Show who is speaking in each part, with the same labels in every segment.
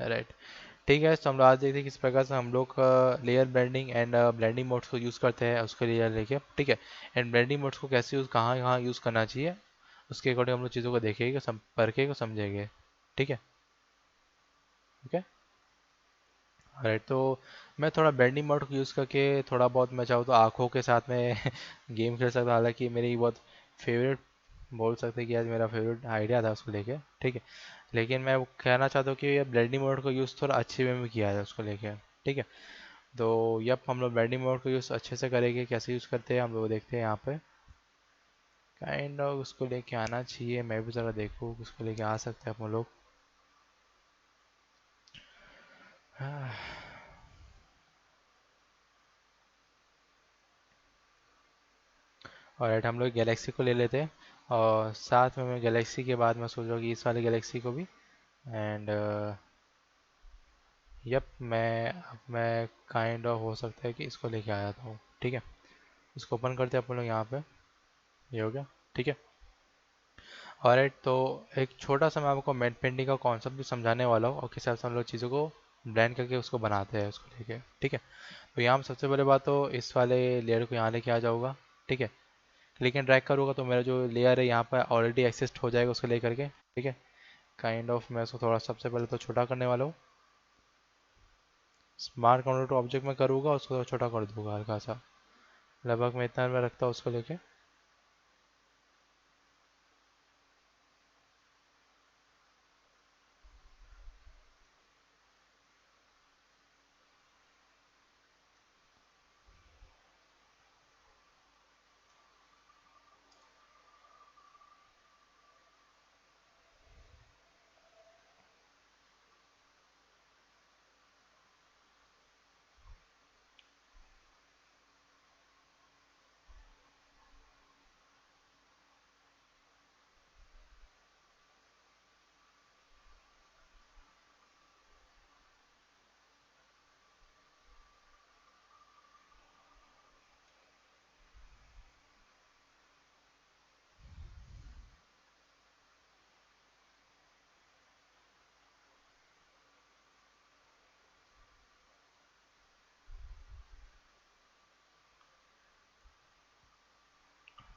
Speaker 1: Right. ठीक है, तो हम लोग आज देखते हैं किस प्रकार से हम लोग layer blending and blending modes को यूज़ करते हैं उसके लिए लेके, ठीक है। एंड ब्लेंडिंग मोड्स को कैसे यूज़ कहाँ कहाँ यूज़ करना चाहिए, उसके अकॉर्डिंग हम लोग चीज़ों को देखेंगे, परखेंगे, समझेंगे। ठीक है। ओके। राइट, तो मैं थोड़ा ब्लेंडिंग मोड को यूज़ करके थोड़ा बहुत मैं चाहूँ तो आँखों के साथ में गेम खेल सकता हूँ। हालांकि मेरी बहुत फेवरेट, बोल सकते हैं कि आज मेरा फेवरेट आइडिया था उसको लेके, ठीक है। लेकिन मैं वो कहना चाहता हूँ कि ये ब्लेंडिंग मोड को यूज़ थोड़ा अच्छे वे में किया है उसको लेके, ठीक है। तो यप, हम लोग ब्लेंडिंग मोड को यूज़ अच्छे से करेंगे, कैसे यूज़ करते हैं हम लोग देखते हैं यहाँ पे। काइंड ऑफ उसको लेके आना चाहिए, मैं भी ज़रा देखूँ उसको लेके आ सकते हैं हम लोग। और हम लोग गैलेक्सी को ले लेते हैं, और साथ में मैं गैलेक्सी के बाद मैं सोच रहा हूँ कि इस वाले गैलेक्सी को भी। एंड यप, मैं काइंड ऑफ हो सकता है कि इसको लेके आ जाता हूँ, ठीक है। इसको ओपन करते हैं अपन लोग यहाँ पे। ये हो गया, ठीक है। ऑलराइट, तो एक छोटा सा मैं आपको मैट पेंटिंग का कॉन्सेप्ट भी समझाने वाला हूँ, और किस हिसाब से हम लोग चीज़ों को ब्लेंड करके उसको बनाते हैं उसको लेके, ठीक है। तो यहाँ सबसे पहले बात तो इस वाले लेयर को यहाँ लेके आ जाऊँगा, ठीक है। क्लिक एंड ड्रैग करूँगा तो मेरा जो लेयर है यहाँ पर ऑलरेडी एक्सिस्ट हो जाएगा उसको लेकर के, ठीक है। काइंड ऑफ मैं उसको थोड़ा सबसे पहले तो छोटा करने वाला हूँ। स्मार्ट काउंटर टू ऑब्जेक्ट में करूँगा, उसको थोड़ा छोटा कर दूंगा हल्का सा, लगभग मैं इतना में रखता हूँ उसको लेके।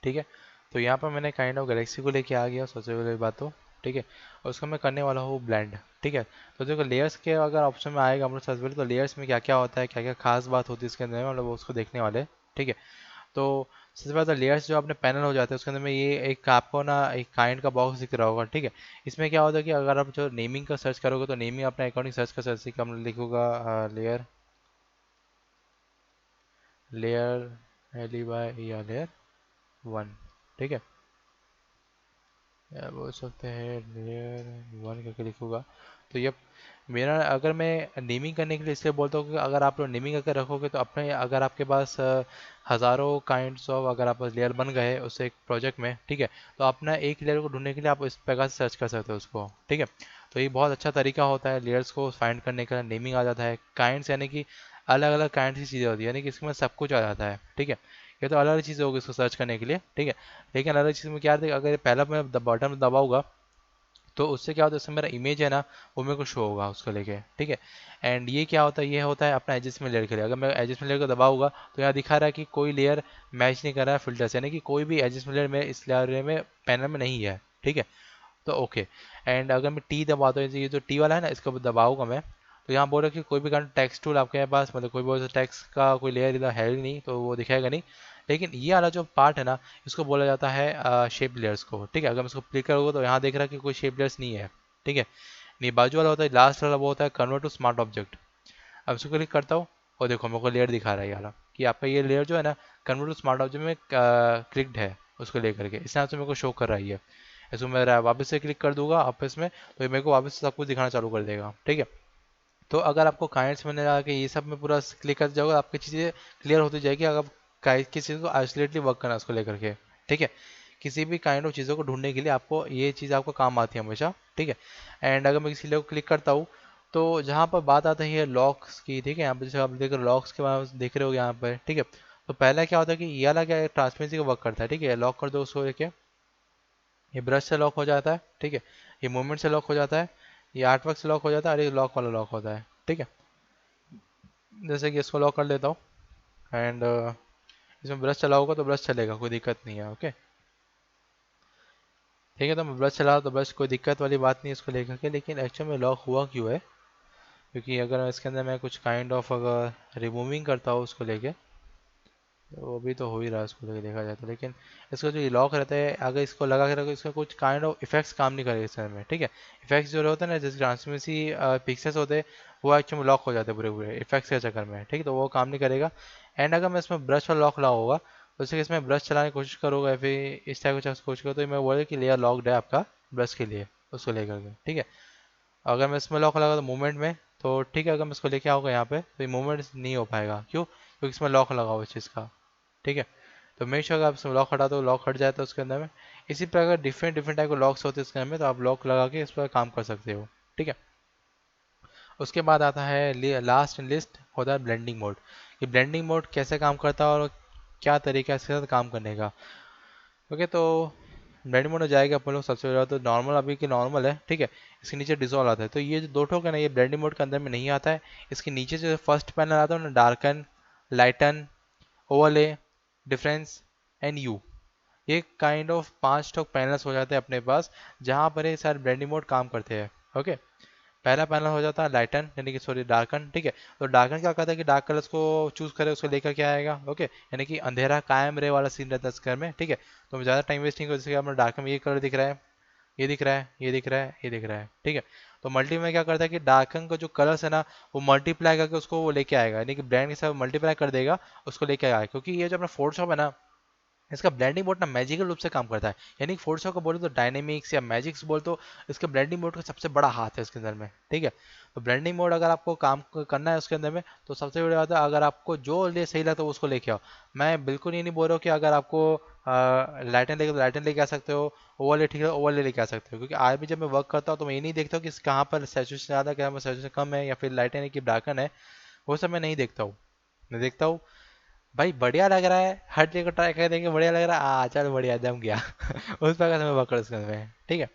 Speaker 1: ठीक है, तो यहाँ पर मैंने काइंड ऑफ गैलेक्सी को लेके आ गया सबसे पहले बात तो, ठीक है। और उसको मैं करने वाला हूँ ब्लेंड, ठीक है। तो देखो लेयर्स के अगर ऑप्शन में आएगा हम लोग सबसे पहले, तो लेयर्स में क्या क्या होता है, क्या क्या खास बात होती है इसके अंदर में, मतलब वो उसको देखने वाले हैं, ठीक है। तो सबसे पहले तो लेयर्स जो अपने पैनल हो जाते हैं उसके अंदर में ये एक आपको ना एक काइंड का बॉक्स दिख रहा होगा, ठीक है। इसमें क्या होता है कि अगर आप जो नेमिंग का सर्च करोगे तो नेमिंग अपने अकॉर्डिंग सर्च कर सकते हैं, हम लिखूंगा layer, layer L E Y या लेयर वन, ठीक है। या बोल सकते हैं लेयर वन करके लिखूंगा। तो ये मेरा, अगर मैं नेमिंग करने के लिए इसलिए बोलता हूँ कि अगर आप लोग नेमिंग करके रखोगे तो अपने, अगर आपके पास हज़ारों काइंड्स ऑफ, अगर आप लेयर बन गए उस एक प्रोजेक्ट में, ठीक है। तो अपना एक लेयर को ढूंढने के लिए आप इस प्रकार से सर्च कर सकते हो उसको, ठीक है। तो ये बहुत अच्छा तरीका होता है लेयर्स को फाइंड करने का। नेमिंग आ जाता है, काइंड्स यानी कि अलग अलग काइंड की चीज़ें होती है, यानी कि इसमें सब कुछ आ जाता है, ठीक है। ये तो अलग अलग चीज़ें होगी इसको सर्च करने के लिए, ठीक है। लेकिन अलग चीज़ में क्या है, अगर पहला मैं बटन दबाऊंगा तो उससे क्या होता है, उससे मेरा इमेज है ना वो मेरे को शो होगा उसको लेके, ठीक है। एंड ये क्या होता है, ये होता है अपना एडजस्टमेंट लेयर के लिए। अगर मैं एडजस्टमेंट लेयर को दबाऊंगा तो यहाँ दिखा रहा है कि कोई लेयर मैच नहीं कर रहा है फिल्टर से, यानी कि कोई भी एडजस्टमेंट लेयर में इस लेयर में पैनल में नहीं है, ठीक है। तो ओके। एंड अगर मैं टी दबाता हूँ, ये जो टी वाला है ना इसको दबाऊंगा मैं, तो यहाँ बोल रहा है कि कोई भी कारण टेक्स्ट टूल आपके पास, मतलब कोई भी टेक्स्ट का कोई लेयर इधर है ही नहीं, तो वो दिखाएगा नहीं। लेकिन ये वाला जो पार्ट है ना, इसको बोला जाता है शेप लेयर्स को, ठीक है। अगर मैं इसको क्लिक करूँगा तो यहाँ देख रहा है कि कोई शेप लेयर्स नहीं है, ठीक है। नहीं, बाजू वाला होता है, लास्ट वाला वो होता है कन्वर्ट टू स्मार्ट ऑब्जेक्ट। अब इसको क्लिक करता हूँ और देखो मेरे को लेयर दिखा रहा है ये वाला, कि आपका ये लेयर जो है ना कन्वर्ट टू स्मार्ट ऑब्जेक्ट में क्लिक्ड है उसको लेकर के, इस तरह से मेरे को शो कर रहा है ये। इसको मैं वापस से क्लिक कर दूंगा आपस में, तो ये मेरे को वापस से सब कुछ दिखाना चालू कर देगा, ठीक है। तो अगर आपको काइंड्स में जाके ये सब में पूरा क्लिक कर जाओगे, आपकी चीज़ें क्लियर होती जाएगी। अगर किसी चीज़ को आइसोलेटली वर्क करना उसको लेकर के, ठीक है। किसी भी काइंड ऑफ चीज़ों को ढूंढने के लिए आपको ये चीज़ आपको काम आती है हमेशा, ठीक है। एंड अगर मैं किसी लेयर को क्लिक करता हूँ तो जहाँ पर बात आता है लॉक्स की, ठीक है। यहाँ पर जैसे आप देख रहे हो लॉक्स के बारे में देख रहे हो यहाँ पर, ठीक है। तो पहला क्या होता है कि ये वाला क्या ट्रांसपेरेंसी का वर्क करता है, ठीक है। लॉक कर दो उसको लेके, ये ब्रश से लॉक हो जाता है, ठीक है। ये मूवमेंट से लॉक हो जाता है। ये आर्टवर्क से लॉक हो जाता है और ये लॉक वाला लॉक होता है, ठीक है। जैसे कि इसको लॉक कर लेता हूँ एंड इसमें ब्रश चला होगा तो ब्रश चलेगा, कोई दिक्कत नहीं है, ओके। ठीक है, तो मैं ब्रश चला तो ब्रश कोई दिक्कत वाली बात नहीं है इसको लेकर के, लेकिन एक्चुअल में लॉक हुआ क्यों है? क्योंकि अगर इसके अंदर मैं कुछ काइंड ऑफ अगर रिमूविंग करता हूँ उसको लेके, तो वो भी तो हो ही रहा है उसको लेके देखा जाए तो, लेकिन इसका जो ये लॉक रहता है अगर इसको लगा के रखो, इसका कुछ काइंड ऑफ इफेक्ट्स काम नहीं करेगा इस समय में, ठीक है। इफेक्ट्स जो होते हैं ना, जैसे ट्रांसमिसी पिक्सेस होते हैं, वो एक्चुअली लॉक हो जाते हैं पूरे पूरे इफेक्ट्स के चक्कर में, ठीक है, तो वो काम नहीं करेगा। एंड अगर मैं इसमें ब्रश वाला लॉक लगा होगा तो जैसे कि इसमें ब्रश चलाने की कोशिश करूँगा या फिर इस टाइप की कोशिश करो, तो मैं बोले कि लेयर लॉकड है आपका ब्रश के लिए, उसको लेकर के, ठीक है। अगर मैं इसमें लॉक लगा तो मूवमेंट में, तो ठीक है, अगर मैं इसको लेके आऊँगा यहाँ पे तो ये मूवमेंट नहीं हो पाएगा, क्यों? क्योंकि इसमें लॉक लगा हुआ इस चीज़ का, ठीक है। तो मेक श्योर आप लॉक हटा दो, लॉक हट जाए तो उसके अंदर में इसी प्रकार डिफरेंट डिफरेंट टाइप के लॉक्स होते हैं इसके अंदर में, तो आप लॉक लगा के इस पर काम कर सकते हो, ठीक है। उसके बाद आता है लास्ट इन लिस्ट होता है ब्लेंडिंग मोड। कि ब्लेंडिंग मोड कैसे काम करता है और क्या तरीका है इसके साथ काम करने का। ओके, तो ब्लेंडिंग मोड में जाएगा अपन लोग सबसे पहले तो नॉर्मल, अभी की नॉर्मल है, ठीक है। इसके नीचे डिसॉल्व आता है, तो ये जो दो ठोक है ना, ये ब्लेंडिंग मोड के अंदर में नहीं आता है। इसके नीचे जो फर्स्ट पैनल आता है ना, darken, lighten, overlay, difference and you, ये काइंड ऑफ 5 ठोक पैनल्स हो जाते हैं अपने पास, जहाँ पर ये सारे ब्लेंडिंग मोड काम करते हैं, ओके। पहला पैनल हो जाता है लाइटन, यानी कि सॉरी डार्कन, ठीक है। तो डार्कन क्या कहता है कि डार्क कलर्स को चूज करे, उसको लेकर क्या आएगा, ओके, यानी कि अंधेरा कायम रहे वाला सीन रहता है इस घर में, ठीक है। तो मैं ज़्यादा टाइम वेस्ट नहीं करूँ, जैसे कि अपना डार्कन में ये कलर दिख रहा है, ये दिख रहा है, ये दिख रहा है, ये दिख रहा है, ठीक है। तो मल्टी में क्या करता है कि डार्कन का जो कलर्स है ना, वो मल्टीप्लाई करके उसको वो लेके आएगा, यानी कि ब्रांड के साथ मल्टीप्लाई कर देगा, उसको लेके आएगा। क्योंकि ये जो अपना फोटोशॉप है ना, इसका ब्लेंडिंग मोड ना मैजिकल रूप से काम करता है, यानी कि फोटोशॉप को बोले तो डायनेमिक्स या मैजिक्स बोले तो इसके ब्लेंडिंग मोड का सबसे बड़ा हाथ है इसके अंदर में, ठीक है। तो ब्लेंडिंग मोड अगर आपको काम करना है उसके अंदर में, तो सबसे बड़ी बात है, अगर आपको जो ले सही लगता है उसको लेके आओ। मैं बिल्कुल ये नहीं बोल रहा हूँ कि अगर आपको लाइटन लेके तो लाइटन लेके आ सकते हो, ओवरले ठीक है ओवरले लेके आ सकते हो, क्योंकि आज भी जब मैं वर्क करता हूँ तो मैं ये नहीं देखता हूँ कि कहाँ पर सैचुरेशन ज़्यादा है, कहाँ पर सैचुरेशन कम है, या फिर लाइटन है कि डार्कन है, वो सब मैं नहीं देखता हूँ। मैं देखता हूँ भाई बढ़िया लग रहा है, हर जगह ट्राई कर देंगे, बढ़िया लग रहा है, चल बढ़िया जम गया उस प्रकार से मैं वर्क कर सकता हूँ, ठीक है।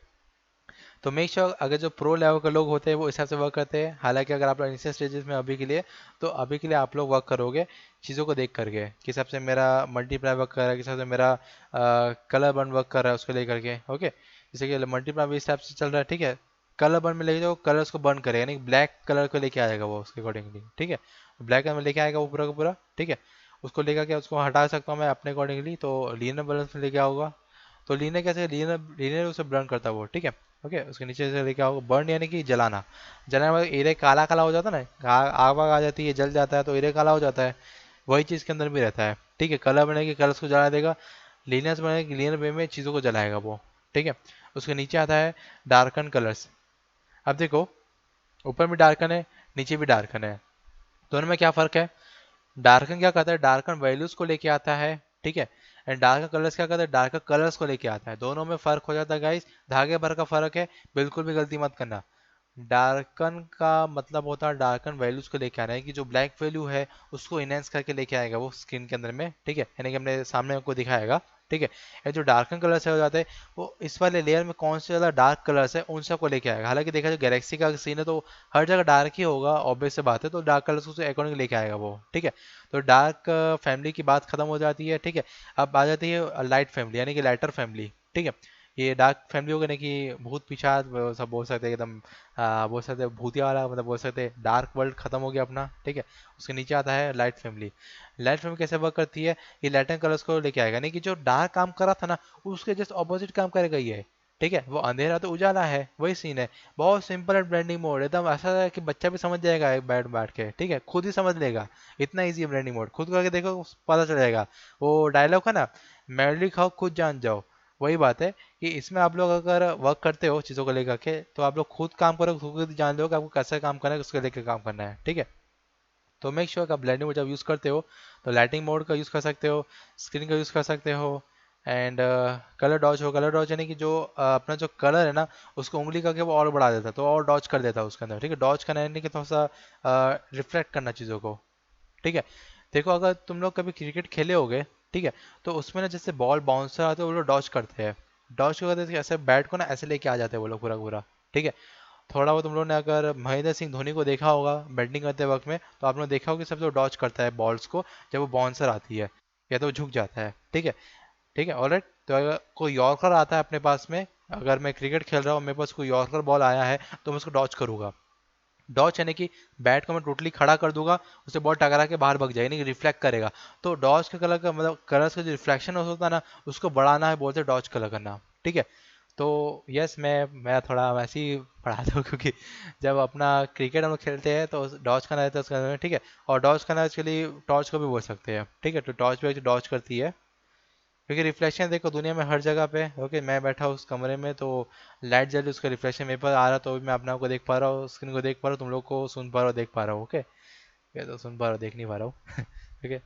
Speaker 1: तो मेक श्योर अगर जो प्रो लेवल के लोग होते हैं वो इस हिसाब से वर्क करते हैं। हालांकि अगर आप लोग इनिशियल स्टेजेस में अभी के लिए, तो अभी के लिए आप लोग वर्क करोगे चीज़ों को देख करके, किस हिसाब से मेरा मल्टीप्लाई वर्क कर रहा है, किस हिसाब से मेरा कलर बर्न वर्क कर रहा है, उसको लेकर के, ओके। जैसे कि मल्टीप्लाई भी इस हिसाब से चल रहा है, ठीक है। कलर बर्न में लेके जाओ, कलर्स को बर्न करेगा, यानी ब्लैक कलर को लेके आएगा वो उसके अकॉर्डिंगली, ठीक है। ब्लैक कलर में लेके आएगा वो पूरा का पूरा, ठीक है। उसको लेकर के उसको हटा सकता हूँ मैं अपने अकॉर्डिंगली, तो लीनियर बैलेंस में लेके आऊँगा। तो लीनियर कैसे, लीनियर लीनियर उसे बर्न करता है वो, ठीक है। ओके, उसके नीचे से लेके आओगे बर्न, यानी कि जलाना। जलाने मतलब एरिया काला काला हो जाता है ना, आग वाग आ जाती है, जल जाता है तो एरिया काला हो जाता है, वही चीज़ के अंदर भी रहता है, ठीक है। कलर बनेगी, कलर्स को जला देगा। लीनियर्स बनेगी, लीनियर वे में चीज़ों को जलाएगा वो, ठीक है। उसके नीचे आता है डार्कन कलर्स। अब देखो, ऊपर भी डार्कन है, नीचे भी डार्कन है, दोनों में क्या फ़र्क है? डार्कन क्या करता है, डार्कन वैल्यूज को लेके आता है, ठीक है। एंड डार्क कलर्स क्या करता है, डार्क कलर्स को लेके आता है। दोनों में फर्क हो जाता है गाइस, धागे भर का फर्क है, बिल्कुल भी गलती मत करना। डार्कन का मतलब होता है डार्कन वैल्यूज को लेके आना है, कि जो ब्लैक वैल्यू है उसको इनहेंस करके लेके आएगा वो स्क्रीन के अंदर में, ठीक है, यानी कि हमने सामने आपको दिखाएगा, ठीक है। ये जो डार्कन कलर्स है हो जाते हैं, वो इस वाले लेयर में कौन से ज़्यादा डार्क कलर्स है उन सबको लेके आएगा। हालांकि देखा जाए गैलेक्सी का सीन है तो हर जगह डार्क ही होगा, ऑब्वियस से बात है, तो डार्क कलर्स को अकॉर्डिंग लेके आएगा वो, ठीक है। तो डार्क फैमिली की बात खत्म हो जाती है, ठीक है। अब आ जाती है लाइट फैमिली, यानी कि लाइटर फैमिली, ठीक है। ये डार्क फैमिली हो गई ना, कि भूत पिशाच वो सब बोल सकते हैं एकदम, बोल सकते हैं भूतिया वाला, मतलब बोल सकते हैं डार्क वर्ल्ड खत्म हो गया अपना, ठीक है। उसके नीचे आता है लाइट फैमिली। लाइट फैमिली कैसे वर्क करती है, ये लाइटन कलर्स को लेके आएगा, नहीं कि जो डार्क काम कर रहा था ना, उसके जस्ट ऑपोजिट काम करेगा ये, ठीक है। वो अंधेरा तो उजाला है, वही सीन है। बहुत सिंपल एंड ब्लेंडिंग मोड, एकदम ऐसा है कि बच्चा भी समझ जाएगा एक बैठ बैठ के, ठीक है, खुद ही समझ लेगा। इतना इजी है ब्लेंडिंग मोड, खुद करके देखो पता चल जाएगा। वो डायलॉग है ना, मैडी खाओ खुद जान जाओ, वही बात है। कि इसमें आप लोग अगर वर्क करते हो चीज़ों को लेकर के, तो आप लोग खुद काम करो, खुद जान लो कि आपको कैसे काम करना है, उसको लेकर काम करना है, ठीक है। तो मेक श्योर कि आप ब्लेंडिंग मोड जब यूज़ करते हो तो लाइटिंग मोड का यूज़ कर सकते हो, स्क्रीन का यूज़ कर सकते हो, एंड कलर डॉज हो, कलर डॉज यानी कि जो अपना जो कलर है ना, उसको उंगली करके वो और बढ़ा देता है, तो और डॉज कर देता है उसके अंदर, ठीक है। डॉज करना यानी कि थोड़ा सा रिफ्लेक्ट करना चीज़ों को, ठीक है। देखो अगर तुम लोग कभी क्रिकेट खेले होगे, ठीक है, तो उसमें ना जैसे बॉल बाउंसर आते हैं वो लोग डॉज करते हैं। डॉज करते हैं ऐसे बैट को ना ऐसे लेके आ जाते हैं वो लोग पूरा पूरा, ठीक है। थोड़ा बहुत तुम लोगों ने अगर महेंद्र सिंह धोनी को देखा होगा बैटिंग करते वक्त में, तो आप लोग देखा होगा कि सब जो डॉच करता है बॉल्स को जब वो बाउंसर आती है, या तो वो झुक जाता है। ठीक है, ठीक है, ऑलराइट। तो अगर कोई यॉर्कर आता है अपने पास में, अगर मैं क्रिकेट खेल रहा हूँ मेरे पास कोई यॉर्कर बॉल आया है, तो मैं उसको डॉच करूंगा। डॉच यानी कि बैट को मैं टोटली खड़ा कर दूंगा, उसे बॉल टकरा के बाहर भाग जाएगा, यानी कि रिफ्लेक्ट करेगा। तो डॉच के कलर का मतलब कलर्स का जो रिफ्लेक्शन होता है ना, उसको बढ़ाना है, बोलते हैं डॉच कलर करना। ठीक है। तो यस, मैं थोड़ा वैसे ही पढ़ाता हूँ, क्योंकि जब अपना क्रिकेट हम लोग खेलते हैं तो डॉच करना रहता है उसका, ठीक है। और डॉच करना एक्चुअली टॉर्च को भी बोल सकते हैं। ठीक है, तो टॉर्च भी डॉच करती है, क्योंकि रिफ्लेक्शन देखो दुनिया में हर जगह पे। ओके, मैं बैठा हूँ उस कमरे में, तो लाइट जल रही, उसका रिफ्लेक्शन मेरे पास आ रहा, तो भी मैं अपने आप को देख पा रहा हूँ, स्क्रीन को देख पा रहा हूँ, तुम लोग को सुन पा रहा हूँ, देख पा रहा हूँ। ओके, ये तो सुन पा रहा हूँ, देख नहीं पा रहा हूँ। ठीक है।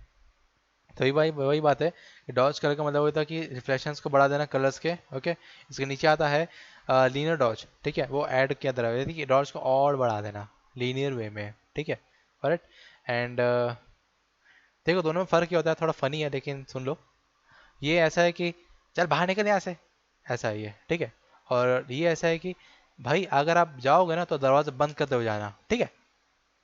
Speaker 1: तो वही बात है कि डॉज कलर का मतलब होता है कि रिफ्लेक्शंस को बढ़ा देना कलर्स के। ओके, इसके नीचे आता है लीनियर डॉज। ठीक है, वो ऐड किया तरह यानी कि डॉज को और बढ़ा देना लीनियर वे में। ठीक है, करेक्ट। एंड देखो दोनों में फ़र्क क्या होता है, थोड़ा फनी है लेकिन सुन लो। ये ऐसा है कि चल बाहर निकल यहाँ से, ऐसा ही है। ठीक है। और ये ऐसा है कि भाई अगर आप जाओगे ना तो दरवाज़ा बंद करते हुए जाना। ठीक है,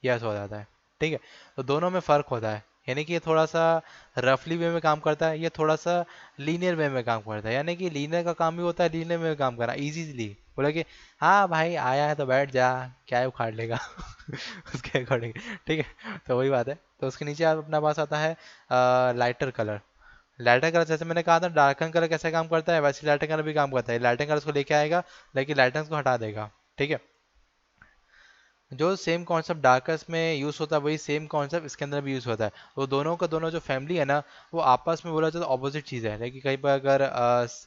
Speaker 1: ये ऐसा हो जाता है। ठीक है, तो दोनों में फ़र्क होता है, यानी कि ये थोड़ा सा रफली वे में काम करता है, ये थोड़ा सा लीनियर वे में काम करता है। यानी कि लीनियर का काम भी होता है लीनियर में काम करना इजीली। बोला कि हाँ भाई आया है तो बैठ जा, क्या है उखाड़ लेगा। उसके अकॉर्डिंग। ठीक है, तो वही बात है। तो उसके नीचे आप अपना पास आता है लाइटर कलर। लाइटर कलर जैसे मैंने कहा था डार्कन कलर कैसे काम करता है, वैसे लाइटर कलर भी काम करता है। लाइटर कलर को लेके आएगा लेकिन लाइटन्स को हटा देगा। ठीक है, जो सेम कॉन्सेप्ट डार्कस में यूज होता है वही सेम कॉन्सेप्ट इसके अंदर भी यूज होता है। वो दोनों का दोनों जो फैमिली है ना, वो आपस में बोला जाए तो ऑपोजिट चीज़ है। लेकिन कहीं पर अगर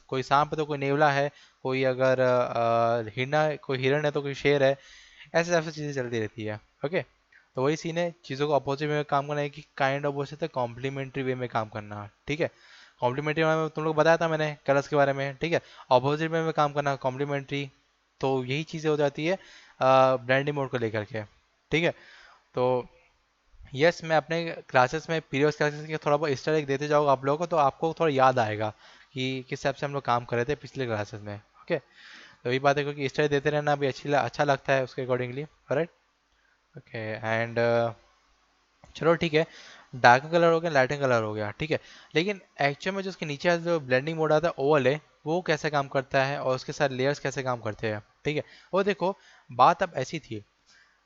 Speaker 1: कोई सांप है तो कोई नेवला है, कोई अगर हिरना कोई हिरण है तो कोई शेर है, ऐसे ऐसे चीज़ें चलती रहती है। ओके, तो वही सीन है, चीज़ों को अपोजिट वे में काम करना है कि काइंड ऑफ बोल सकते हैं कॉम्प्लीमेंट्री वे में काम करना। ठीक है, कॉम्प्लीमेंट्री में तुम लोग बताया था मैंने कलर्स के बारे में। ठीक है, अपोजिट वे में काम करना कॉम्प्लीमेंट्री। तो यही चीज़ें हो जाती है ब्लेंडिंग मोड को लेकर के। ठीक है, तो यस, मैं अपने क्लासेस में प्रीवियस क्लासेस के थोड़ा बहुत स्टाइल देते जाऊँगा आप लोगों को, तो आपको थोड़ा याद आएगा कि किस हिसाब से हम लोग काम कर रहे थे पिछले क्लासेस में। ओके, तो वही बात है, क्योंकि स्टाइल देते रहना भी अच्छा लगता है उसके अकॉर्डिंगली। राइट। ओके, एंड चलो ठीक है, डार्क कलर हो गया, लाइटिंग कलर हो गया। ठीक है, लेकिन एक्चुअल में जो उसके नीचे जो ब्लेंडिंग मोड आता है ओवल है, वो कैसे काम करता है और उसके साथ लेयर्स कैसे काम करते हैं। ठीक है, वो देखो, बात अब ऐसी थी।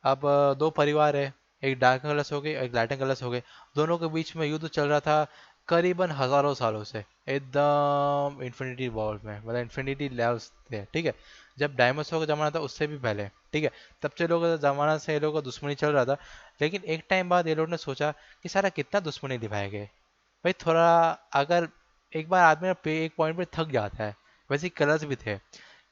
Speaker 1: अब दो परिवार है, एक डार्क कलर्स हो गए एक लाइटिंग कलर्स हो गए, दोनों के बीच में युद्ध चल रहा था करीबन हजारों सालों से, एकदम इन्फिनिटी वॉर में, मतलब इन्फिनिटी लेवल्स थे। ठीक है, जब डायनासोर का जमाना था उससे भी पहले। ठीक है, तब से लोगों का जमाना से ये लोगों का दुश्मनी चल रहा था। लेकिन एक टाइम बाद ये लोगों ने सोचा कि सारा कितना दुश्मनी निभाएंगे भाई, थोड़ा अगर एक बार आदमी एक पॉइंट पे थक जाता है। वैसे कलर्स भी थे,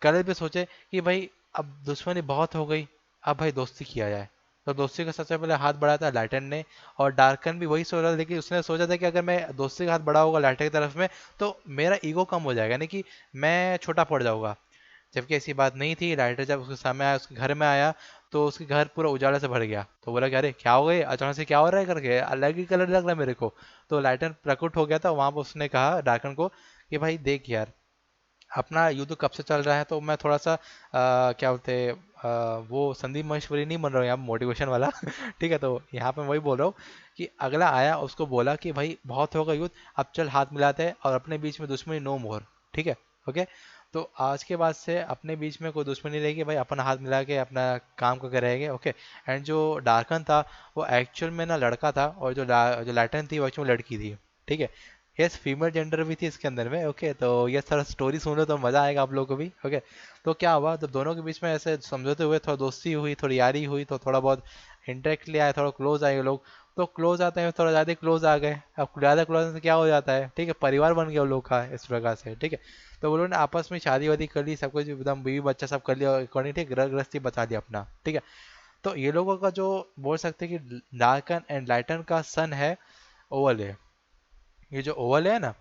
Speaker 1: कलर भी सोचे कि भाई अब दुश्मनी बहुत हो गई, अब भाई दोस्ती किया जाए। तो दोस्ती का सबसे पहले हाथ बढ़ाया था लाइटन ने, और डार्कन भी वही सोच रहा था, लेकिन उसने सोचा था कि अगर मैं दोस्ती का हाथ बढ़ाऊंगा लाइटन की तरफ में तो मेरा ईगो कम हो जाएगा, यानी कि मैं छोटा पड़ जाऊंगा। जबकि ऐसी बात नहीं थी। राइटर जब उसके सामने आया, उसके घर में आया, तो उसके घर पूरा उजाले से भर गया। तो बोला कि अरे क्या हो गया अचानक से, क्या हो रहा है करके, अलग ही कलर लग रहा है मेरे को। तो लाइटन प्रकट हो गया था वहां पर, उसने कहा डार्कन को कि भाई देख यार, अपना युद्ध कब से चल रहा है, तो मैं थोड़ा सा क्या बोलते हैं, वो संदीप महेश्वरी नहीं बन रहा हूँ यहाँ मोटिवेशन वाला। ठीक है, तो यहाँ पे मैं वही बोल रहा हूँ कि अगला आया उसको बोला कि भाई बहुत होगा युद्ध, अब चल हाथ मिलाते हैं और अपने बीच में दुश्मनी नो मोर। ठीक है। ओके, तो आज के बाद से अपने बीच में कोई दुश्मनी नहीं रहेगी भाई, अपना हाथ मिला के अपना काम करके रहेंगे। ओके, एंड जो डार्कन था वो एक्चुअल में ना लड़का था, और जो लाइटन थी वो एक्चुअल में लड़की थी। ठीक है, यस, फीमेल जेंडर भी थी इसके अंदर में। ओके, तो ये थोड़ा स्टोरी सुनो तो मजा आएगा आप लोगों को भी। ओके, तो क्या हुआ, तो दोनों के बीच में ऐसे समझौते हुए थोड़ा दोस्ती हुई, थोड़ी यारी हुई, तो थोड़ा बहुत इंटरेक्ट लिया है, थोड़ा क्लोज आए लोग। तो क्लोज आते हैं, थोड़ा ज़्यादा क्लोज आ गए। अब ज़्यादा क्लोज से क्या हो जाता है, ठीक है, परिवार बन गया उन लोग का इस प्रकार से। ठीक है, तो वो लोगों ने आपस में शादी वादी कर ली, सब कुछ एकदम बीवी बच्चा सब कर लिया अकॉर्डिंग, ठीक, ग्रह गृहस्थी बचा लिया अपना। ठीक है, तो ये लोगों का जो बोल सकते हैं कि डार्कन एंड लाइटन का सन है ओवल है। ये जो ओवल है ना,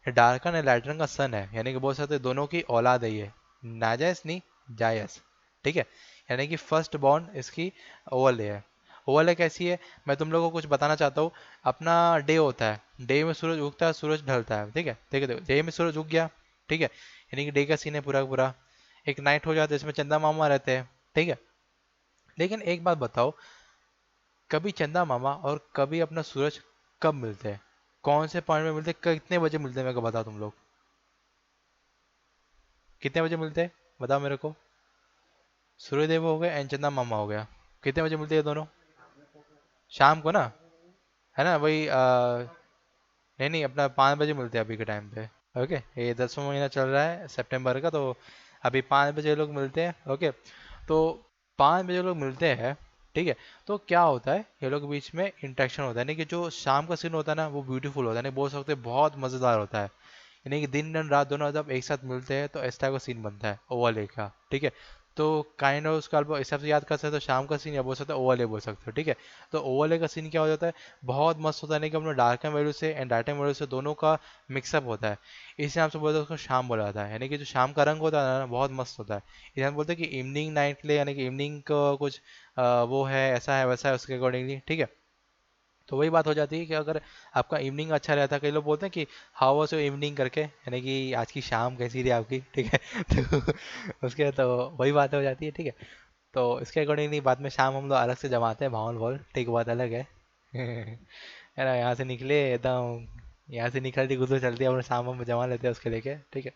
Speaker 1: ये डार्कन एंड लाइटन का सन है, यानी कि बोल सकते हैं दोनों की औलाद है ये, नाजायज नहीं, जायज। ठीक है, यानी कि फर्स्ट बॉर्न इसकी ओवल है। ओवल है कैसी है, मैं तुम लोगों को कुछ बताना चाहता हूँ। अपना डे होता है, डे में सूरज उगता है, सूरज ढलता है। ठीक है, ठीक है, देखो डे में सूरज उग गया। ठीक है, यानी कि डे का सीन है पूरा का पूरा। एक नाइट हो जाता है, इसमें चंदा मामा रहते हैं। ठीक है, लेकिन एक बात बताओ, कभी चंदा मामा और कभी अपना सूरज कब मिलते हैं? कौन से पॉइंट में मिलते हैं, कितने बजे मिलते हैं, मेरे को बताओ तुम लोग। कितने बजे मिलते हैं बताओ मेरे को। सूर्यदेव हो गया एंड चंदा मामा हो गया, कितने बजे मिलते हैं ये दोनों? शाम को ना, है ना वही नहीं नहीं, अपना 5 बजे मिलते हैं अभी के टाइम पे। ओके, ये 10वां महीना चल रहा है सितंबर का, तो अभी 5 बजे लोग मिलते हैं। ओके, तो 5 बजे लोग मिलते हैं, ठीक है। तो क्या होता है, ये लोग के बीच में इंटरेक्शन होता है, यानी कि जो शाम का सीन होता है ना वो ब्यूटीफुल होता है, नहीं बोल सकते बहुत मज़ेदार होता है। यानी कि दिन दिन रात दोनों जब एक साथ मिलते हैं तो इस टाइप का सीन बनता है ओवरले का, ठीक है। तो काइंड ऑफ उसका आप इस हिसाब से याद कर सकते हो, तो शाम का सीन या बोल सकते हो ओवरले बोल सकते हो, ठीक है। तो ओवरले का सीन क्या हो जाता है, बहुत मस्त होता है, नहीं कि अपने डार्क एंड वैल्यू से एंड लाइट एंड वैल्यू से दोनों का मिक्सअप होता है। इस नाम से बोलते हैं उसको शाम बोला जाता है, यानी कि जो शाम का रंग होता है ना बहुत मस्त होता है। इसे हम बोलते हैं कि इवनिंग नाइट ले, यानी कि इवनिंग को कुछ वो है, ऐसा है वैसा है उसके अकॉर्डिंगली, ठीक है। तो वही बात हो जाती है कि अगर आपका इवनिंग अच्छा रहता है, कई लोग बोलते हैं कि हाउ वाज योर इवनिंग करके, यानी कि आज की शाम कैसी रही आपकी, ठीक है। तो उसके तो वही बात हो जाती है, ठीक है। तो इसके अकॉर्डिंगली बाद में शाम हम लोग अलग से जमाते हैं भावल बॉल, ठीक, बात अलग है। है ना, यहाँ से निकले एकदम, यहाँ से निकलती गुजर चलती है, अपने शाम हम जमा लेते हैं उसके लेके, ठीक है।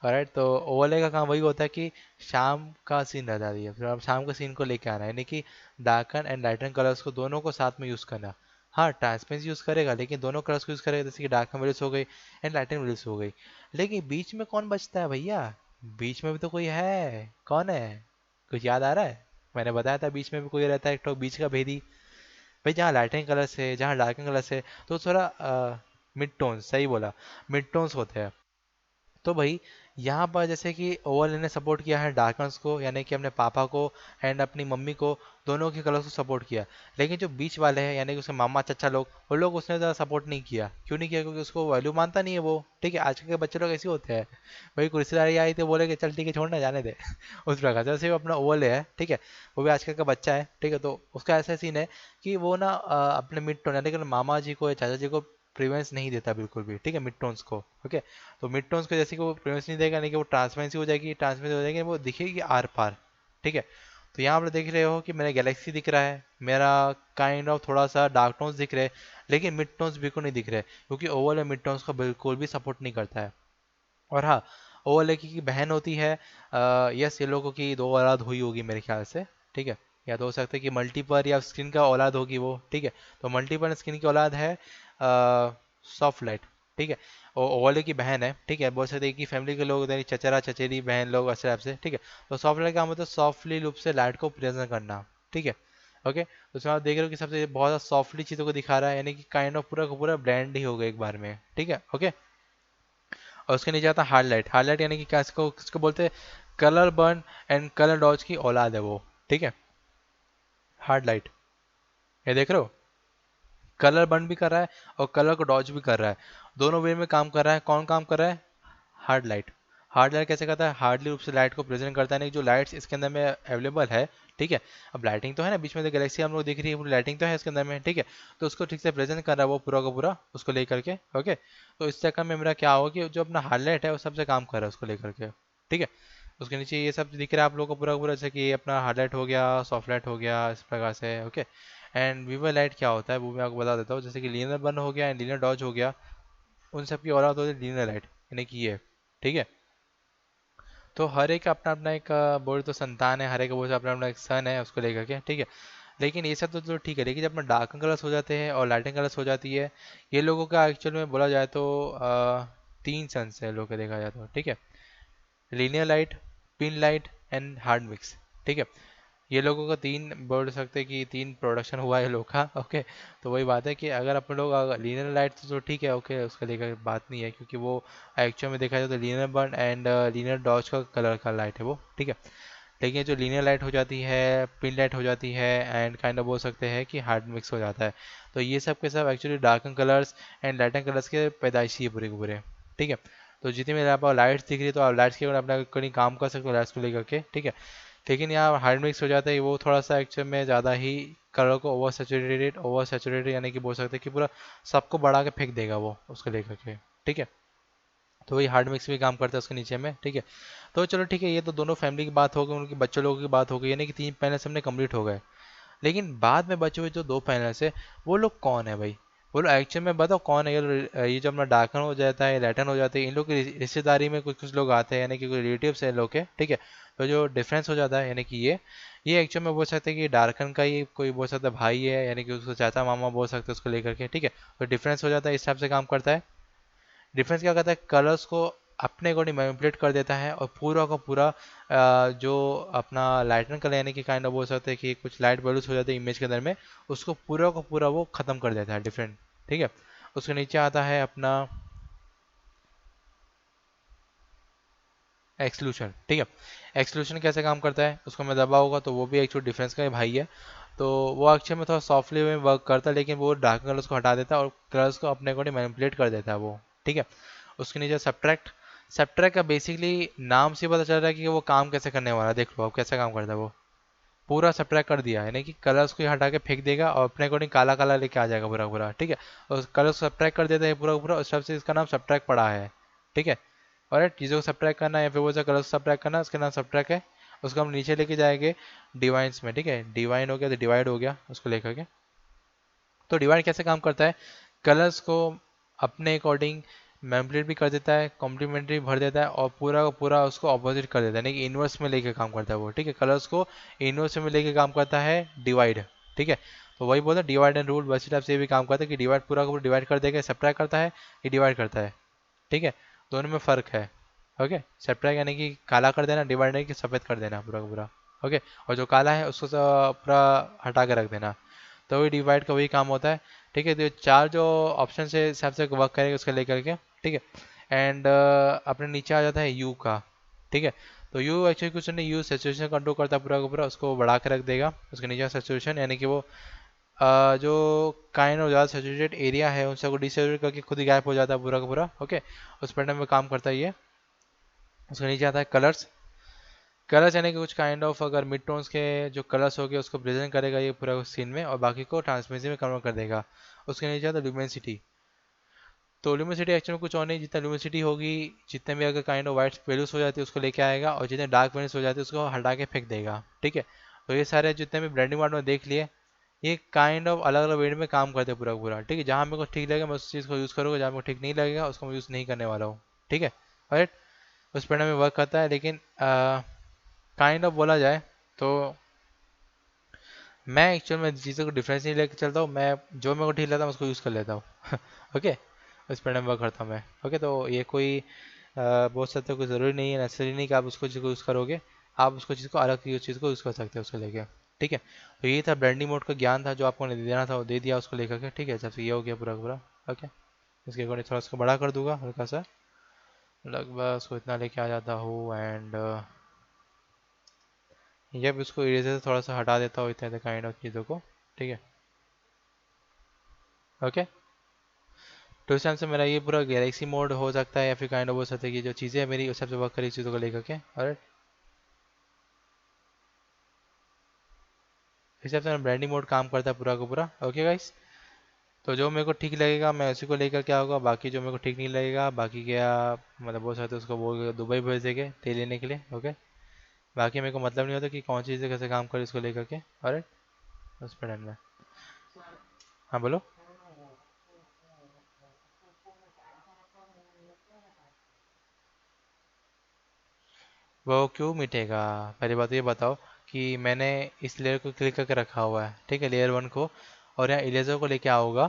Speaker 1: ऑलराइट, तो ओवरले का काम वही होता है कि शाम का सीन रहता है, फिर आप शाम का सीन को लेके आना है, यानी कि डार्कन एंड लाइटन कलर्स को दोनों को साथ में यूज़ करना। हाँ, ट्रांसपेरेंसी यूज़ करेगा लेकिन दोनों कलर्स को यूज़ करेगा, जैसे कि डार्कन वैल्यूज हो गई एंड लाइटन वैल्यूज हो गई। लेकिन बीच में कौन बचता है भैया? बीच में भी तो कोई है, कौन है? कुछ याद आ रहा है? मैंने बताया था बीच में भी कोई रहता है, एक तो बीच का भेदी। भाई जहाँ लाइटनिंग कलर्स है, जहाँ डार्कन कलर्स है, तो थोड़ा मिड टोन्स, सही बोला, मिड टोन्स होते हैं। तो भाई यहाँ पर जैसे कि ओवरले ने सपोर्ट किया है डार्कन्स को, यानी कि अपने पापा को एंड अपनी मम्मी को, दोनों के कलर्स को सपोर्ट किया। लेकिन जो बीच वाले हैं, यानी कि उसके मामा चाचा लोग, वो लोग उसने ज़्यादा सपोर्ट नहीं किया। क्यों नहीं किया? क्योंकि उसको वैल्यू मानता नहीं है वो, ठीक है। आजकल के बच्चे लोग ऐसे होते हैं, भाई कोई रिश्तेदारी आई तो बोले कि चल ठीक है छोड़ना जाने दे। उस प्रकार से वैसे वो अपना ओवरले है, ठीक है। वो भी आजकल का बच्चा है, ठीक है। तो उसका ऐसा सीन है कि वो ना अपने मिड टोन, यानी कि मामा जी को या चाचा जी को प्रिवेंस नहीं देता बिल्कुल भी, ठीक है, मिड टोन्स को। ओके, तो मिड टोन्स को जैसे कि वो प्रिवेंस नहीं देगा, नहीं कि वो ट्रांसपेरेंसी हो जाएगी, ट्रांसपेरेंसी हो जाएगी, वो दिखेगी आर पार, ठीक है। तो यहाँ आप देख रहे हो कि मेरा गैलेक्सी दिख रहा है, मेरा काइंड ऑफ थोड़ा सा डार्क टोन्स दिख रहे हैं, लेकिन मिड टोन्स बिल्कुल नहीं दिख रहे, क्योंकि ओवरले मिड टोन्स को बिल्कुल भी सपोर्ट नहीं करता है। और हाँ, ओवरले की बहन होती है, यस, ये लोगों की दो औलाद हुई होगी मेरे ख्याल से, ठीक है। या तो हो सकता है कि मल्टीपल या स्किन का औलाद होगी वो, ठीक है। तो मल्टीपल स्किन की औलाद है सॉफ्ट लाइट, ठीक है। और ओवरले की बहन है, ठीक है। बोल सकते हैं कि फैमिली के लोग यानी चचेरा चचेरी बहन लोग इस टाइप से, ठीक है। तो सॉफ्ट लाइट का मतलब सॉफ्टली रूप से लाइट को प्रेजेंट करना, ठीक है। ओके, तो उसमें आप देख रहे हो कि सबसे बहुत ज़्यादा सॉफ्टली चीज़ों को दिखा रहा है, यानी कि काइंड ऑफ पूरा का पूरा ब्लैंड ही होगा एक बार में, ठीक है। ओके, और उसके नीचे आता है हार्डलाइट। हार्डलाइट यानी कि क्या, इसको किसको बोलते हैं? Colour burn and colour dodge की औलाद है वो, ठीक है। हार्डलाइट, ये देख रहे हो, कलर बर्न भी कर रहा है और कलर को डॉज भी कर रहा है, दोनों वे में काम कर रहा है। कौन काम कर रहा है? Hard light. हार्ड लाइट कैसे करता है? हार्डली रूप से लाइट को प्रेजेंट करता है, नहीं जो लाइट्स इसके अंदर में अवेलेबल है, ठीक है। अब लाइटिंग तो है ना, बीच में जो गैलेक्सी हम लोग दिख रही है पूरी लाइटिंग तो है इसके अंदर में, ठीक है। तो उसको ठीक से प्रेजेंट कर रहा है वो पूरा का पूरा, उसको लेकर के। ओके, तो इस चक्कर में मेरा क्या होगा कि जो अपना हार्डलाइट है वो सबसे काम कर रहा है उसको लेकर के, ठीक है। उसके नीचे ये सब दिख रहा है आप लोगों को पूरा का पूरा, जैसे कि ये अपना हार्डलाइट हो गया, सॉफ्ट लाइट हो गया, इस प्रकार से। ओके, एंड वीवर लाइट क्या होता है वो मैं आपको बता देता हूँ, जैसे कि लीनियर बर्न हो गया एंड लीनियर डॉज हो गया, उन सब की औलाद होती है लीनियर लाइट, यानी कि ये, ठीक है। तो हर एक का अपना अपना एक बोल तो संतान है, हर एक का बोल अपना अपना एक सन है उसको लेकर के, ठीक है। लेकिन ये सब तो ठीक है, लेकिन जब अपना डार्कन कलर्स हो जाते हैं और लाइटन कलर्स हो जाती है, ये लोगों का एक्चुअल में बोला जाए तो 3 सन्स है लोग का देखा जाए तो, ठीक है। Linear light, pin light and hard mix, ठीक है। ये लोगों का तीन बोल सकते हैं कि तीन प्रोडक्शन हुआ है लोग का। ओके, तो वही बात है कि अगर अपन लोग लीनियर लाइट तो ठीक है, ओके, उसका लेकर बात नहीं है, क्योंकि वो एक्चुअल में देखा जाए तो linear burn and linear dodge का कलर का लाइट है वो, ठीक है। लेकिन जो लीनियर लाइट हो जाती है, पिन लाइट हो जाती है एंड काइंड ऑफ बोल सकते हैं कि हार्ड मिक्स हो जाता है। तो ये सब के सब actually darken colours and lighten colours के पैदाइशी है पूरे के पूरे, ठीक है। तो जितनी मेरे आप लाइट्स दिख रही है तो आप लाइट्स के ऊपर अपना कहीं काम कर सकते हो लाइट्स को लेकर के, ठीक है। लेकिन यहाँ हार्ड मिक्स हो जाता है वो थोड़ा सा एक्चुअल में ज़्यादा ही कलर को ओवर सेचुरेटेड यानी कि बोल सकते हैं कि पूरा सबको बढ़ा के फेंक देगा वो उसको लेकर के, ठीक है। तो वही हार्ड मिक्स भी काम करता है उसके नीचे में, ठीक है। तो चलो ठीक है, ये तो दोनों फैमिली की बात हो गई, उनके बच्चे लोगों की बात हो गई, यानी कि 3 पैनल्स हमने कंप्लीट हो गए। लेकिन बाद में बचे हुए जो 2 पैनल्स है, वो लोग कौन है भाई? वो लोग एक्चुअल में बताओ कौन है? ये जो अपना डार्कन हो जाता है, लैटन हो जाता है, इन लोग की रिश्तेदारी में कुछ कुछ लोग आते हैं, यानी कि कोई रिलेटिव्स है इन लोग के, ठीक है। तो जो डिफरेंस हो जाता है, यानी कि ये एक्चुअल में बोल सकते हैं कि डार्कन का ही कोई बोल सकता है भाई है, यानी कि उसको चाचा मामा बोल सकते हैं उसको लेकर के, ठीक है। तो डिफरेंस हो जाता है, इस हिसाब से काम करता है। डिफरेंस क्या करता है, कलर्स को अपने अकॉर्डिंग मैनिपुलेट कर देता है, और पूरा का पूरा जो अपना लाइटन कलर, यानी कि काइंड ऑफ बोल सकते हैं कि कुछ लाइट बल्ब हो जाते हैं इमेज के अंदर में, उसको पूरा का पूरा वो खत्म कर देता है, डिफरेंट, ठीक है। उसके नीचे आता है अपना एक्सक्लूशन, ठीक है। एक्सक्लूशन कैसे काम करता है, उसको मैं दबा होगा तो वो भी एक्चुअल डिफरेंस का ही भाई है। तो वो एक्चुअल में थोड़ा सॉफ्टली में वर्क करता है, लेकिन वो डार्क कलर्स को हटा देता है और कलर्स को अपने अकॉर्डिंग मैनिपुलेट कर देता है वो, ठीक है। उसके नीचे सब्ट्रैक्ट। सब्ट्रैक्ट का बेसिकली नाम से पता चल रहा है कि वो काम कैसे करने वाला है, देख लो अब कैसे काम करता है वो। पूरा सब्ट्रैक्ट कर दिया, यानी कि कलर्स को ही हटा के फेंक देगा और अपने अकॉर्डिंग काला काला लेके आ जाएगा पूरा पूरा, ठीक है। और कलर्स सब्ट्रैक्ट कर देता है पूरा पूरा, उस हिसाब से इसका नाम सब्ट्रैक्ट पड़ा है, ठीक है। और चीज़ों को सब्ट्रैक्ट करना या फिर वो जो कलर सब्ट्रैक्ट करना, उसका नाम सब्ट्रैक्ट है। उसको हम नीचे लेके जाएंगे डिवाइंस में, ठीक है। डिवाइन हो गया तो डिवाइड हो गया उसको लेकर के। तो डिवाइड कैसे काम करता है, कलर्स को अपने अकॉर्डिंग मैनिपुलेट भी कर देता है, कॉम्प्लीमेंट्री भर देता है, और पूरा का पूरा उसको ऑपोजिट कर देता है, यानी कि इन्वर्स में लेके काम करता है वो, ठीक है। कलर्स को इन्वर्स में लेके काम करता है डिवाइड, ठीक है। तो वही बोलते हैं डिवाइड एंड रूल, वैसे टाइप से ये भी काम करता है कि डिवाइड पूरा का पूरा डिवाइड कर देगा, सब्ट्रैक्ट करता है, ये डिवाइड करता है, ठीक है। दोनों में फ़र्क है, ओके। सब्ट्रैक्ट यानी कि काला कर देना, डिवाइड यानी कि सफ़ेद कर देना पूरा का पूरा, ओके। और जो काला है उसको पूरा हटा के रख देना। तो वही डिवाइड का वही काम होता है, ठीक है। तो ये चार जो ऑप्शन है हिसाब से वर्क करेगा उसका लेकर के, ठीक है। एंड अपने नीचे आ जाता है यू का, ठीक है। तो यू एक्चुअली कुछ नहीं, यू सेचुरेशन कंट्रोल करता है पूरा का पूरा, उसको बढ़ा के रख देगा। उसके नीचे सेचुरेशन, यानी कि वो जो काइंड ऑफ ज़्यादा सेचुरेटेड एरिया है उन सबको डिसेचुरेट करके खुद ही गायब हो जाता है पूरा का पूरा, ओके। उस पैटर्न में काम करता है ये। उसके नीचे आता है कलर्स। कलर्स यानी कि कुछ काइंड ऑफ अगर मिड टोन्स के जो कलर्स हो गए उसको प्रेजेंट करेगा ये पूरा सीन में, और बाकी को ट्रांसपेरेंसी में कन्वर्ट कर देगा। उसके नीचे आता है ल्यूमिनसिटी। तो ल्यूमिनसिटी एक्चुअली में कुछ और नहीं, जितना ल्यूमिनसिटी होगी, जितने भी अगर काइंड ऑफ वाइट वैल्यूज हो जाती है उसको लेके आएगा, और जितने डार्क वैल्यूज हो जाती है उसको हटा के फेंक देगा, ठीक है। तो ये सारे जितने भी ब्लेंडिंग मोड में देख लिए, ये काइंड ऑफ अलग अलग वे में काम करते हैं पूरा पूरा, ठीक है। जहाँ मेरे को ठीक लगेगा मैं उस चीज़ को यूज़ करूँगा, जहाँ मेरे को ठीक नहीं लगेगा उसको मैं यूज़ नहीं करने वाला हूँ, ठीक है। राइट। उस पैटर्न में वर्क करता है, लेकिन काइंड ऑफ बोला जाए तो मैं एक्चुअल में चीज़ों को डिफरेंस नहीं लेकर चलता हूँ, मैं जो मेरे को ठीक लगता है मैं उसको यूज़ कर लेता हूँ ओके। उस पैटर्न में वर्क करता हूँ मैं, ओके। तो ये कोई बोल सकते हो कोई ज़रूरी नहीं है, नेसेसरी नहीं कि आप उसको चीज़ को यूज़ करोगे। आप उसको चीज़ को अलग चीज़ को यूज़ कर सकते हो उसको लेके, ठीक है। तो ये था ब्लेंडिंग मोड का ज्ञान था जो आपको ने देना था, वो दे दिया उसको लेकर के, ठीक है। जब से ये हो गया पूरा का पूरा, ओके। इसके अकॉर्डिंग थोड़ा उसको बड़ा कर दूंगा हल्का सा, लगभग उसको इतना लेके आ जाता हूँ। एंड ये भी उसको इरेजर से थोड़ा सा हटा देता हूँ इतने काइंड ऑफ चीज़ों को, ठीक है, ओके। तो इस टाइम से मेरा ये पूरा गैलेक्सी मोड हो सकता है, या फिर काइंड ऑफ हो सकता है कि जो चीज़ें हैं मेरी उस हिसाब से वर्क करी चीज़ों को लेकर के, और इस हिसाब से मेरा ब्रांडिंग मोड काम करता है पूरा का पूरा, ओके गाइस। तो जो मेरे को ठीक लगेगा मैं उसी को लेकर क्या होगा, बाकी जो मेरे को ठीक नहीं लगेगा, बाकी क्या मतलब बोल सकते उसको बोल के दुबई भेज देंगे तेल लेने के लिए, ओके। बाकी मेरे को मतलब नहीं होता कि कौन सी चीज़ें कैसे काम करे इसको लेकर के, और उस पर डन में। हाँ बोलो। वो क्यों मिटेगा, पहली बात तो ये बताओ कि मैंने इस लेयर को क्लिक करके रखा हुआ है, ठीक है, लेयर 1 को, और यहाँ इरेजर को लेके आओगा।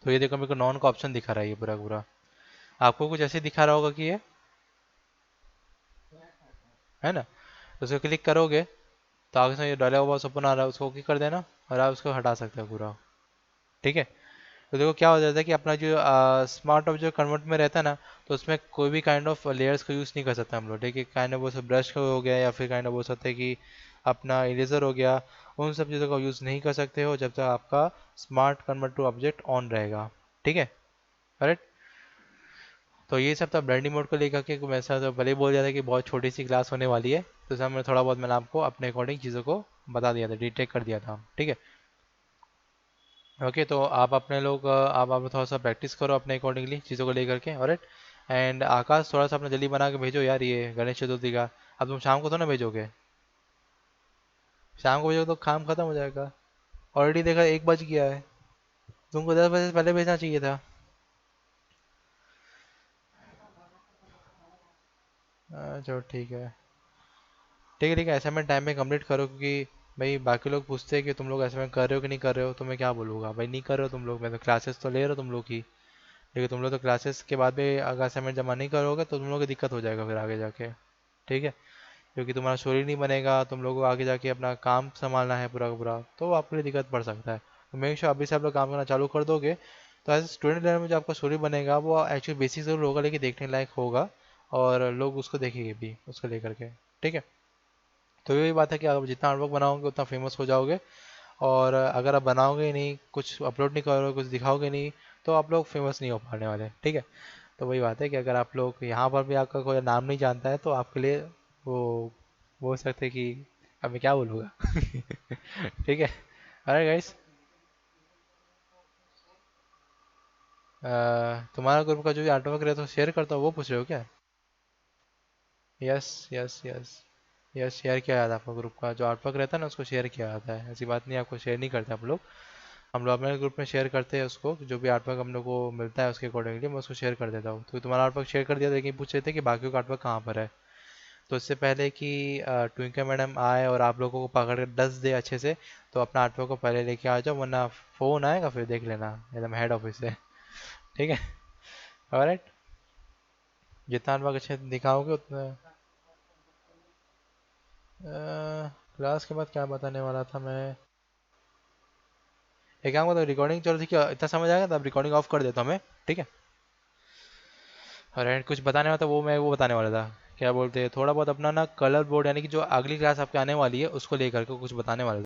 Speaker 1: तो ये देखो मेरे को नॉन का ऑप्शन दिखा रहा है ये पूरा पूरा, आपको कुछ ऐसे दिखा रहा होगा कि ये है ना। तो उसको क्लिक करोगे तो आगे से ये डायलॉग बॉक्स ओपन आ रहा है, उसको क्लिक कर देना और आप उसको हटा सकते हो पूरा, ठीक है। तो देखो क्या हो जाता है कि अपना जो स्मार्ट ऑब्जेक्ट कन्वर्ट में रहता है ना, तो उसमें कोई भी काइंड ऑफ लेयर्स को यूज़ नहीं कर सकते हम लोग, ठीक है। काइंड ऑफ वो सब ब्रश हो गया, या फिर काइंड ऑफ हो सकता है कि अपना इरेजर हो गया, उन सब चीज़ों का यूज़ नहीं कर सकते हो जब तक आपका smart convert to object on रहेगा, ठीक है, करेक्ट। तो ये सब था ब्लेंडिंग मोड को लेकर के, वैसा तो भले ही बोल दिया था कि बहुत छोटी सी क्लास होने वाली है, तो सब मैं थोड़ा बहुत मैंने आपको अपने अकॉर्डिंग चीज़ों को बता दिया था, डिटेक्ट कर दिया था, ठीक है। ओके, तो आप अपने लोग आप थोड़ा सा प्रैक्टिस करो अपने अकॉर्डिंगली चीज़ों को लेकर के, ऑलराइट। एंड आकाश थोड़ा सा अपना जल्दी बना के भेजो यार, ये गणेश चतुर्थी का। अब तुम शाम को तो ना भेजोगे? शाम को भेजोगे तो काम खत्म हो जाएगा। ऑलरेडी देखा 1 बज गया है। तुमको 10 बजे से पहले भेजना चाहिए था। चलो ठीक है। ठीक है ठीक है, असाइनमेंट टाइम पे कंप्लीट करो, क्योंकि भाई बाकी लोग पूछते हैं कि तुम लोग असाइनमेंट कर रहे हो कि नहीं कर रहे हो, तो मैं क्या बोलूँगा भाई, नहीं कर रहे हो तुम लोग, मैं तो क्लासेस तो ले रहे हो तुम लोग की। लेकिन तुम लोग तो क्लासेस के बाद भी अगर असाइनमेंट जमा नहीं करोगे तो तुम लोग को दिक्कत हो जाएगा फिर आगे जाके। ठीक है, क्योंकि तुम्हारा स्टोरी नहीं बनेगा, तुम लोगों को आगे जाके अपना काम संभालना है पूरा का पूरा, तो आपके लिए दिक्कत पड़ सकता है। तो मेक श्योर अभी से आप लोग काम करना चालू कर दोगे, तो एज स्टूडेंट लेवल में जो आपका स्टोरी बनेगा वो एक्चुअली बेसिक जरूर होगा, लेकिन देखने लायक होगा, और लोग उसको देखेंगे भी उसको लेकर के। ठीक है, तो यही बात है कि आप जितना हार्डवर्क बनाओगे उतना फेमस हो जाओगे। और अगर आप बनाओगे ही नहीं, कुछ अपलोड नहीं करोगे, कुछ दिखाओगे नहीं, तो आप लोग फेमस नहीं हो पाने वाले। ठीक है, तो वही बात है कि अगर आप लोग यहाँ पर भी आपका कोई नाम नहीं जानता है, तो आपके लिए वो बोल सकते हैं कि अब मैं क्या बोलूँगा। ठीक है। अरे गाइस, तुम्हारा ग्रुप का जो भी आर्टवर्क रहता है तो शेयर करता हो, वो पूछ रहे हो क्या? Yes yes yes. Yes, share किया जाता है आपका ग्रुप का जो आर्टवर्क रहता है ना, उसको शेयर किया जाता है, ऐसी बात नहीं है, आपको शेयर नहीं करते आप लोग। हम लोग अपने ग्रुप में शेयर करते हैं उसको, जो भी आर्टवर्क हम लोग को मिलता है उसके अकॉर्डिंगली मैं उसको शेयर कर देता हूँ। तो तुम्हारा आर्टवर्क शेयर कर दिया था, लेकिन पूछ रहे थे कि बाकी का आर्टवर्क कहाँ पर है। तो इससे पहले कि ट्विंकल मैडम आए और आप लोगों को पकड़ कर डस दे अच्छे से, तो अपना आर्टवर्क को पहले लेके आ जाओ, वरना फ़ोन आएगा फिर देख लेना एकदम हेड ऑफिस से। ठीक है, ऑलराइट। जितना आर्टवर्क अच्छे से दिखाओगे उतना। क्लास के बाद क्या बताने वाला था मैं? एक काम बताओ, रिकॉर्डिंग चलो ठीक है, इतना समझ आएगा तो अब रिकॉर्डिंग ऑफ कर देता हूँ मैं। ठीक है। और कुछ बताने वाला था, वो मैं वो बताने वाला था, क्या बोलते हैं, थोड़ा बहुत अपना ना कलर बोर्ड, यानी कि जो अगली क्लास आपके आने वाली है उसको लेकर के कुछ बताने वाला था।